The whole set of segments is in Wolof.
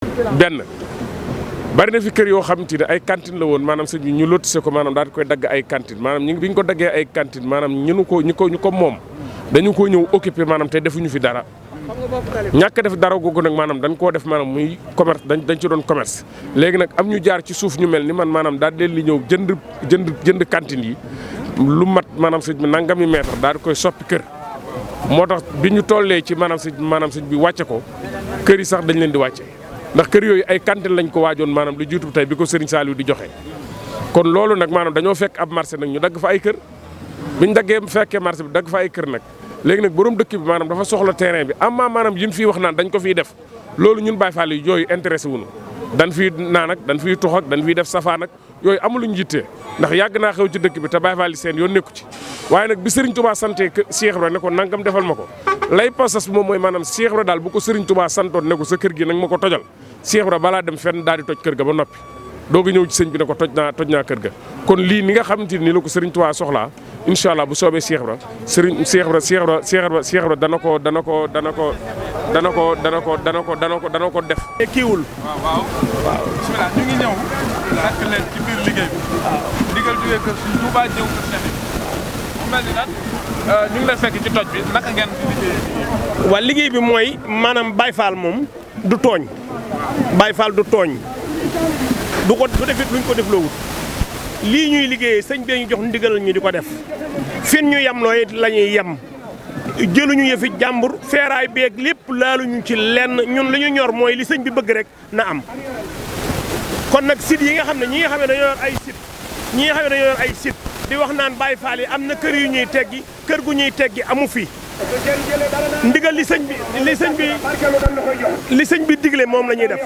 benn bari na fi kër yoo xamante ne ay cantine la woon maanaam sëñ bi ñu lotissé ko maanaam daal di koy dagg ay cantine maanaam bi ñu ko daggee ay cantine maanaam ñu ko moom dañu ko ñëw occupé maanaam te defuñu fi dara ñàkk def dara googu nag maanaam dañ koo def maanaam muy commerce dañ ci doon commerce léegi nag am ñu jaar ci suuf ñu mel ni man maanaam daal leen li ñëw jënd cantine yi lu mat maanaam sëñ bi nangami mètre daal di koy soppi kër moo tax bi ñu tollee ci maanaam sëñ bi wàcce ko kër yi sax dañ leen di wàcce ndax kër yooyu ay cantine lañ ko waajoon maanaam lu jiitu tey bi ko Serigne Saliou di joxe kon loolu nag maanaam dañoo fekk ab marché nag ñu dagg fa ay kër biñ daggee fekkee marché bi dagg fa ay kër nag léegi nag borom dëkk bi maanaam dafa soxla terrain bi amma maanaam yi mu fiy wax naan dañ ko fiy def loolu ñun Baye Fall yi yooyu intéressé wuñu dañ fiy naan ak dañ fiy tux ak dañ fiy def safaan ak yooyu amuluñ yittee ndax yàgg naa xew ci dëkk bi te Baye Fall yi seen yoon nekku ci waaye nag bi Serigne Touba santee Cheikh Ibra ne ko nangam defal ma ko lay pasas moom mooy maanaam Cheikh Ibra daal bu ko Serigne Touba santoon ne ko sa kër gi nag ma ko tojal Cheikh Ibra balaa dem fenn daal di toj kër ga ba noppi dooga ñëw ci sëñ bi ne ko toj naa kër ga kon lii ni nga xamante ni la ko Serigne Touba soxlaa incha allah bu soobee Cheikh Ibra Cheikh Ibra dana ko def. kiiwul. waaw. bismillah ñu ngi ñëw fekk leen ci biir liggéey bi. ndigal jógee kër Serigne Touba ñëw kër Cheikh mu mel ni nag ñu ngi lay fekk ci toj bi naka ngeen di liggéey. waa liggéey bi mooy maanaam Baye Fall moom du tooñ. Baye Fall du tooñ du defit luñ ko def loo wut lii ñuy liggéeyee sëñ bee ñu jox ndigal ñu di ko def fin ñu yem loo it la ñuy yem jëluñu yëfi jàmbur feeraay beeg lépp laaluñu ci lenn ñun li ñu ñor mooy li sëñ bi bëgg rek na am. kon nag site yi nga xam ne ñi nga xam ne dañoo yor ay site di wax naan Baye Fall yi am na kër yu ñuy teggi kër gu ñuy teggi amu fi ndigal li sëñ bi digle moom la ñuy def.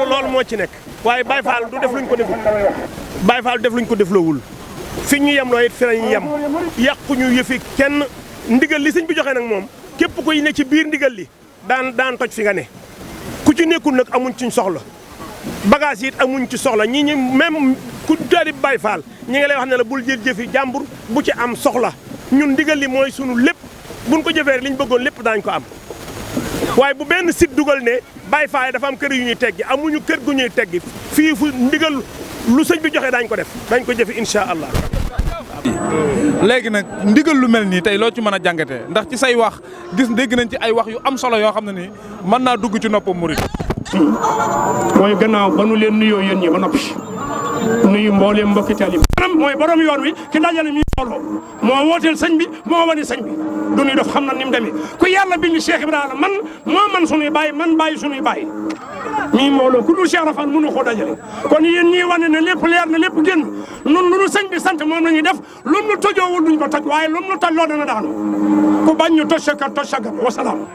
loolu moo ci nekk waaye Baye Fall du def luñ ko deful Baye Fall def luñ ko defloowul fi ñu yem loo it fi lañu yem yàquñu yëfi kenn ndigal li sëñ bi joxe nag moom képp kuy ne ci biir ndigal li daan toj fi nga ne ku ci nekkul nag amuñ ci soxla bagage yi it amuñ ci soxla ñi même ku taalib Baye Fall ñi ngi lay wax ne la bul jël jëfi jàmbur bu ci am soxla ñun ndigal li mooy sunu lépp buñ ko jëfee liñ bëggoon lépp daañ ko am waaye bu benn site dugal ne Baye Fall dafa am kër yu ñuy teggi amuñu kër gu ñuy teggi fii fu ndigal lu sëñ bi joxe daañ ko def dañ ko jëfe incha allah. léegi nag ndigal lu mel nii tey loo ci mën a jàngatee ndax ci say wax dégg nañ ci ay wax yu am solo yoo xam ne nii mën naa dugg ci noppam murid. mooy gannaaw ba nu leen nuyoo yéen ñi ba noppi nuyu mbooleem mbokki taalibe mooy borom yoon wi ki dajale mi mbooloo moo wooteel sëñ bi moo wane sëñ bi du ñuy def xam na ni mu demee ku yàlla bind Cheikh Ibrahima man sunuy bàyyi man bàyyi sunuy bàyyi mii mbooloo ku dul Cheikh Rafal mënu koo dajale kon yéen ñii wane ne lépp leer na lépp génn nun lu nu sëñ bi sant moom la ñuy def lu nu tojoowul duñ ko toj waaye lu nu toj loo dana daanu ku bañ ñu toj sa kat wasalaam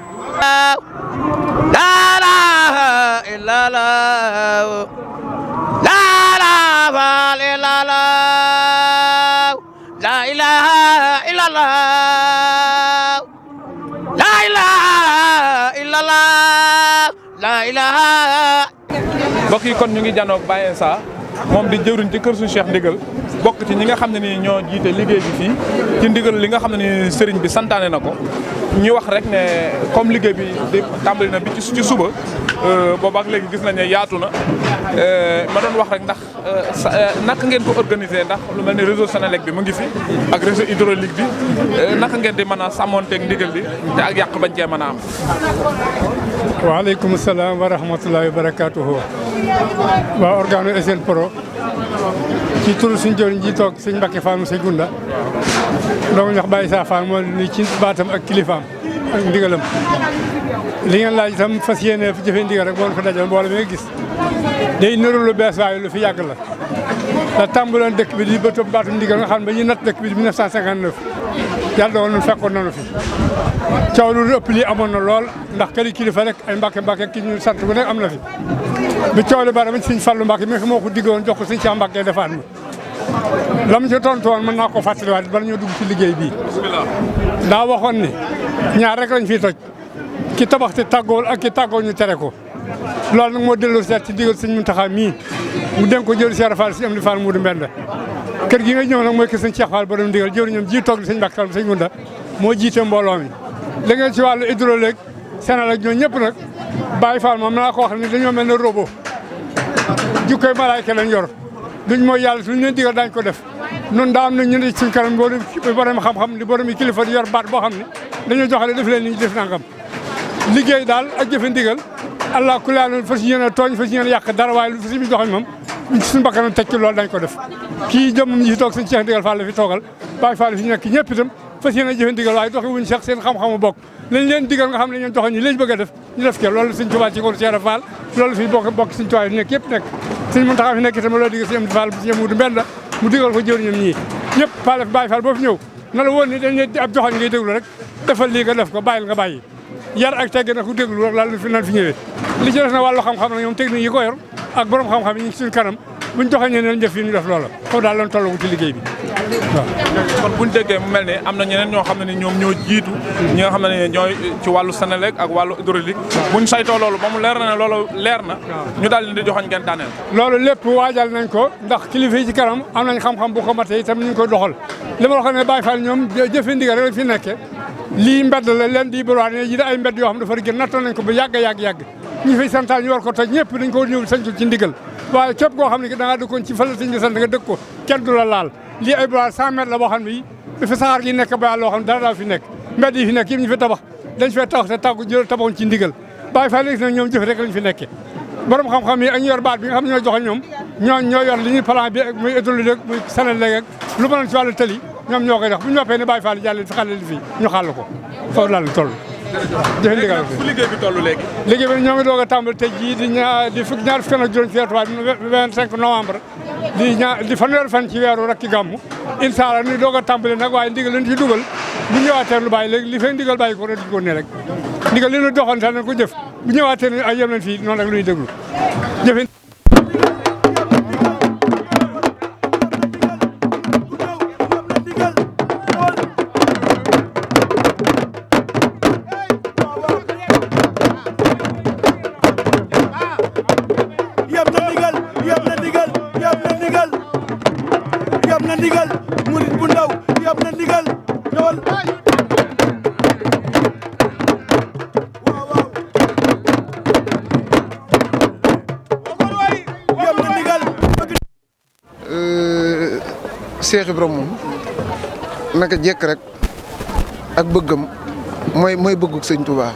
la ilaha illallah la ilaha illallah la ilaha illallah la ilaha illallah la ilaha. mbokk yi kon ñu ngi janoog Baye Insa moom di jëwriñ ci kër suñu Cheikh Ndigal bokk ci ñi nga xam ne nii ñoo jiite liggéey bi fii ci ndigal li nga xam ne ni sëriñ bi santaane na ko ñu wax rek ne comme liggéey bi di tàmbali na bi ci suba boobu ak léegi gis nañ ne yaatu na ma doon wax rek ndax naka ngeen ko organiser ndax lu mel ni réseau Senelec bi mu ngi fi ak réseau hydraulique bi naka ngeen di mën a sàmmonteeg ndigal li te ak yàq bañ cee mën a am. waaleykum salaam wa rahmatullahi wa barakaatuhu. waa organe SN Pro ci turu suñu jëriñ ji toog sëñ Mbacke Fall mu sëñ Gunda doomu ñax Baye Sa Fall moo ni ci baatam ak kilifaam ak ndigalam li ngeen laaj itam fas yéene fi jëfee ndigal rek boo fa dajal mbooloo mi nga gis day niru lu bees waaye lu fi yàgg la da tàmbaloon dëkk bi di ba topp baatum ndigal nga xam ne ba ñuy natt dëkk bi di 1959 yàlla dogal na fekkoon nañu fi coow lu ëpp lii amoon na lool ndax këri kilifa rek ay Mbacke ki ñu sant bu nekk am na fi bi coow li ba dama sëñ Fallu Mbacke mi moo ko diggoon jox ko sëñ Cheikh Mbacke defaat ma la mu ci tontu woon mën naa ko fàttaliwaat bala ñoo dugg ci liggéey bii daa waxoon ni ñaar rek lañ fiy toj ki tabax te tàggool ak ki tàggoo ñu tere ko loolu nag moo delloo seet ci digal sëñ Muntaxa mii mu dénk ko jël Cheikh Fall si am di Fall Muudu Mbend kër gi nga ñëw nag mooy kër sëñ Cheikh Fall borom ndigal jëwriñam ji toog di sëñ Mbàkke Fall sëñ Gunda moo jiite mbooloo mi li ngeen ci wàllu hydraulique Sénégal ak ñoom ñëpp nag Baye Fall moom naa ko wax ne dañoo mel ne robot jukkoy malaayka lañ yor duñ mooy yàlla suñu leen digal daañ ko def noonu daa am na ñu ne suñ kanam borom xam-xam di borom kilifa di yor baat boo xam ne dañoo joxale def leen ni ñu def nangam liggéey daal ak jëfe ndigal allah kulli aal fas yéene tooñ fas yéene yàq dara waaye lu fi bi joxoñ moom suñu bakkanam teg ci loolu dañ ko def kii jëmmam ñi fi toog sëñ Cheikh Ndigal Fall la fi toogal Baye Fall fi nekk ñëpp itam fas yéene jëfe ndigal waaye doxi wuñ sax seen xam-xamu bokk lañ leen digal nga xam ne ñeen joxoñ ñi lañ bëgg a def ñu def ke loolu sëñ Tuubaa ci ko Cheikh Fall loolu fi bokk sëñ Tuubaa fi nekk yëpp nekk sëñ Muntaxa fi nekk itam loolu digal sëñ Amdi Fall sëñ Amudu Mbenda mu digal ko jëriñam ñii ñëpp Fall Baye Fall boo fi ñëw na la woon ni dañ ne ab joxoñ ngay déglu rek defal lii nga def ko bàyyil nga bàyyi yar ak tegg na ku déglu rek laal fi nan fi ñëwee li ci des na wàllu xam-xam nag ñoom technique yi ko yor ak borom xam-xam yi ñu ngi suñu kanam buñ joxoñee ne def fii ñu def loola foofu daal lañ tollagu ci liggéey bi waaw. kon buñ déggee mu mel ne am na ñeneen ñoo xam ne ni ñoom ñoo jiitu ñi nga xam ne ñooy ci wàllu Senelec ak wàllu hydraulique buñ saytoo loolu ba mu leer na ne loolu leer na ñu daal leen di joxoñ ngeen daaneel loolu lépp waajal nañ ko ndax kilifa yi ci kanam am nañ xam-xam bu ko matee itam ñu ngi koy doxal li ma wax ne Baye Fall ñoom jëfe ndigal rek fi nekke lii mbedd la leen di bërwaane yi da ay mbedd yoo xam dafa gën nattoon nañ ko ba yàgg ñi fay santaal ñu war ko toj ñëpp dañ ko ñëw sañtu ci ndigal waaye képp koo xam ne da ngaa dëkkoon ci fële sëñ bi sant nga dëkk ko kenn du la laal lii ay bërwaane 100 mètres la boo xam ne yi fi saxaar gi nekk ba loo xam ne dara daa fi nekk mbedd yi fi nekk yëpp ñu fi tabax dañ fee tabax te tàggu jël tabaxoon ci ndigal Baye Fall léegi nag ñoom jëfe rek lañ fi nekke borom xam-xam yi ak ñu yor baat bi nga xam ne ñoo joxe ñoom ñoo yor li ñuy plan bi muy hydraulique muy Senelec ak lu mënoon ci wàllu tali ñoom ñoo koy def bu ñu noppee ne Baye Fall jàll fi xale li fii ñu xàll ko foofu daal toll jëfe ndigal fu liggéey bi toll léegi liggéey bi ñoo ngi doog a tàmbali tey jii di ñaar fukki fan ak juróom ci weeru tubaab 25 novembre di fanweeri fan ci weeru rakki gàmmu incha allah ñu doog a tàmbali nag waaye ndigal leen ci dugal bu ñëwaatee lu bàyyi léegi li fay ndigal bàyyi ko rek di ko ne rek ndigal li ñu doxoon sax nañ ko jëf bu ñëwaatee ne ay yem leen fii noonu rek lu ñuy déglu jëfe ndigal murit bu ndaw yab na ndigal ñëwal waaw yab na ndigal Cheikh Ibrahima moom naka jekk rek ak bëggam mooy bëggug sëñ Touba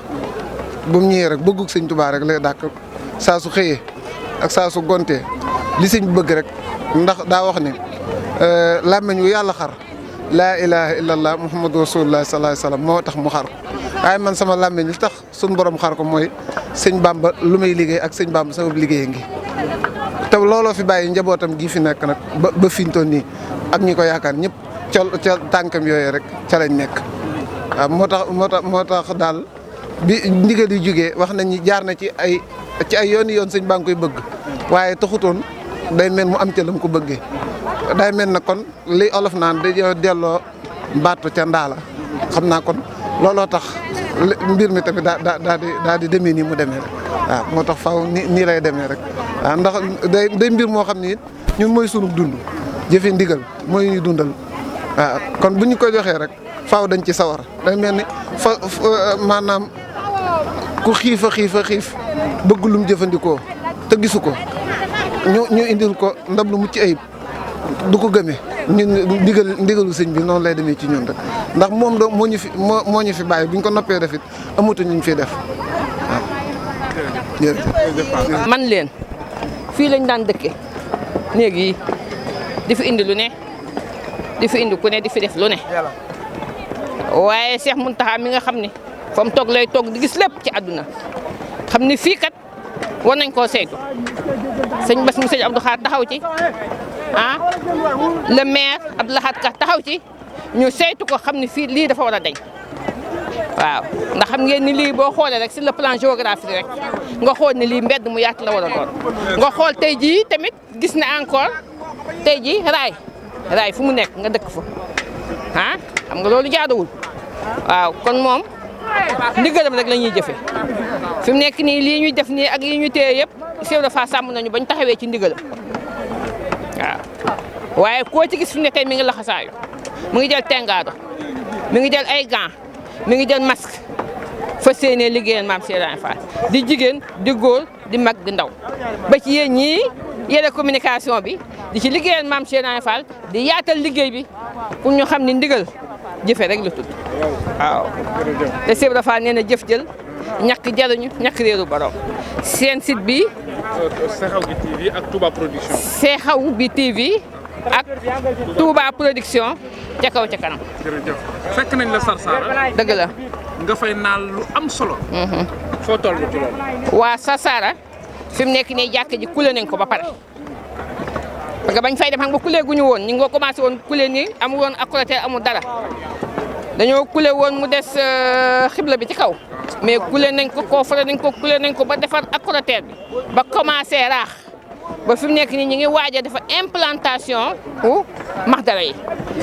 bu mu ñëwee rek bëggug sëñ Touba rek lay dàkk saa su xëyee ak saa su gontee li sëñ bëgg rek ndax daa wax ne làmmiñ wu yàlla xar laa ilaha illallah muhammadu rasulullah sallallahu alayhi wasallam moo tax mu xar waaye man sama làmmiñ li tax suñ borom xar ko mooy sëñ Bamba lu may liggéey ak sëñ Bamba sama liggéey ngi te looloo fi bàyyi njabootam gii fi nekk nag ba fiñ toon nii ak ñi ko yaakaar ñëpp ca tànkam yooyu rek ca lañ nekk waaw moo tax daal bi ndigal yi jógee wax nañ ni jaar na ci ay yoon sëñ baa ngi koy bëgg waaye taxutoon day mel mu am ca lam ko bëggee day mel na kon li olof naan dañoo delloo mbaatu ca ndaa la xam naa kon looloo tax mbir mi tamit daa di demee nii mu demee rek waaw moo tax faaw nii lay demee rek waaw ndax day mbir moo xam ni it ñun mooy sunu dund jëfe ndigal mooy ñuy dundal waaw kon bu ñu ko joxee rek faaw dañ ci sawar day mel ni maanaam ku xiif bëgg lum jëfandikoo te gisu ko ñu indil ko ndab lu mucc ayib du ko gëmee ñun ndigalu sëñ bi noonu lay demee ci ñun rek ndax moom moo ñu fi bàyyi bu ñu ko noppee def it amatu ñu fi def waaw. man leen fii lañ daan dëkke néeg yi di fi indi lu ne di fi indi ku ne di fi def lu ne waaye Cheikh Mountakha mi nga xam ne fa mu toog lay toog di gis lépp ci àdduna xam ni fii kat war nañ koo saytu sëñ Bass mu sëñ Abdou Khadre taxaw ci le maire Abdou Lahad Ka taxaw ci ñu saytu ko xam ne fii lii dafa war a dañ waaw ndax xam ngeen ni lii boo xoolee rek sur le plan géographique rek nga xool ni lii mbedd mu yaatu la war a doon nga xool tey jii tamit gis na encore tey jii raay fu mu nekk nga dëkk fa xam nga loolu jaaduwul waaw kon moom ndigalam rek la ñuy jëfe fi mu nekk nii lii ñuy def nii ak lii ñuy téye yëpp chef de fa sàmm nañu bañ taxawee ci ndigalam waaw waaye koo ci gis fi ne tey mi ngi laxasaayu mu ngi jël tengaado mi ngi jël ay gants mi ngi jël masque fas yéenee liggéeyal maam Cheikh Ibrahima Fall di jigéen di góor di mag di ndaw ba ci yéen ñii yéene communication bi di ci liggéeyal maam Cheikh Ibrahima Fall di yaatal liggéey bi pour ñu xam ni ndigal jëfe rek la tudd waaw te Cheikh Ibrahima Fall nee na jëf jël ñàkk jaruñu ñàkk réeru borom seen site bi Seexaw gi TV ak Touba Production. Seexaw bi TV ak Touba Production ca kaw ca kanam. jërëjëf fekk nañ la Sarsara. dëgg la. nga fay naal lu am solo. foo toll ci loolu. waa Sarsara fi mu nekk nii jàkk ji kule nañ ko ba pare parce que bañ fay dem xam nga kule guñu woon ñu ngi ko commencé woon kule nii amul woon accolataire amul dara dañoo kule woon mu des xibla bi ci kaw mais kule nañ ko coffre nañ ko kule nañ ko ba defar accolataire bi ba commencé raax ba fi mu nekk nii ñu ngi waaj a defar implantation u maxdara yi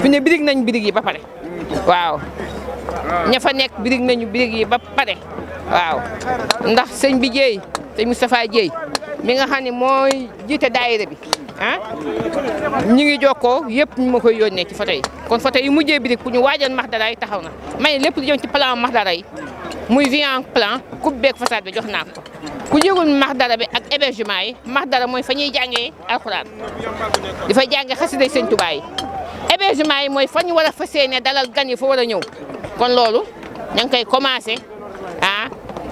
fi ne birig nañ birig yi ba pare waaw ña fa nekk birig nañu birig yi ba pare waaw ndax sëñ bi Jéey sëñ Moustapha Jéey mi nga xam ne mooy jiite daayira bi ah ñu ngi jokkoo yëpp ñu ma koy yónnee ci photo yi kon photo yi mujjee birig pour ñu waajal maxdara yi taxaw na may lépp lu jëm ci plan maxdara yi muy vie en plan coupe beeg façade bi jox naa ko ku jégul maxdara bi ak hébergement yi maxdara mooy fa ñuy jàngee alxuraan di fa jàngee xasida sëñ Tuubaa yi hébergement yi mooy fa ñu war a fas yéene dalal gan yi fa war a ñëw kon loolu ña ngi koy commencé ah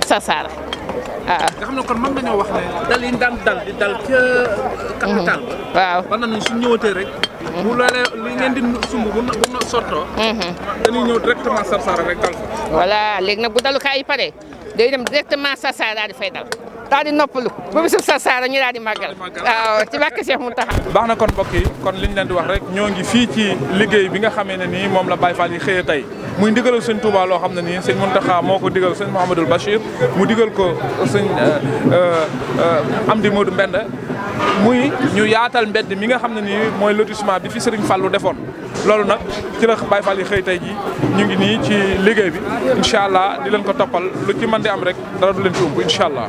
Sarsara waaw. nga xam ne kon mën nañoo wax ne dal yi ñu daan dal di dal ca capital ba. waaw war nañu suñ ñëwatee rek. bu loolee li ngeen di sumb bu na sottoo. dañuy ñëw directement Sarsara rek dal fa. voilà léegi nag bu dalukaay yi pare day dem directement Sarsara daal di fay dal daal di noppalu ba bisub Sarsara ñu daal di màggal waaw ci barke Cheikh Mountakha. baax na kon mbokk yi kon liñ leen di wax rek ñoo ngi fii ci liggéey bi nga xamee ne nii moom la Baye Fall yi xëyee tey muy ndigalal sëñ Touba loo xam ne nii sëñ Mountakha moo ko digal sëñ Mouhamadoul Bachir mu digal ko sëñ Amdi Modou Mbenda muy ñu yaatal mbedd mi nga xam ne nii mooy lotissement bi fi Serigne Fallou defoon loolu nag ci la Baye Fall yi xëy tey ji ñu ngi nii ci liggéey bi incha allah di leen ko toppal lu ci mën di am rek dara du leen ci ump incha allah.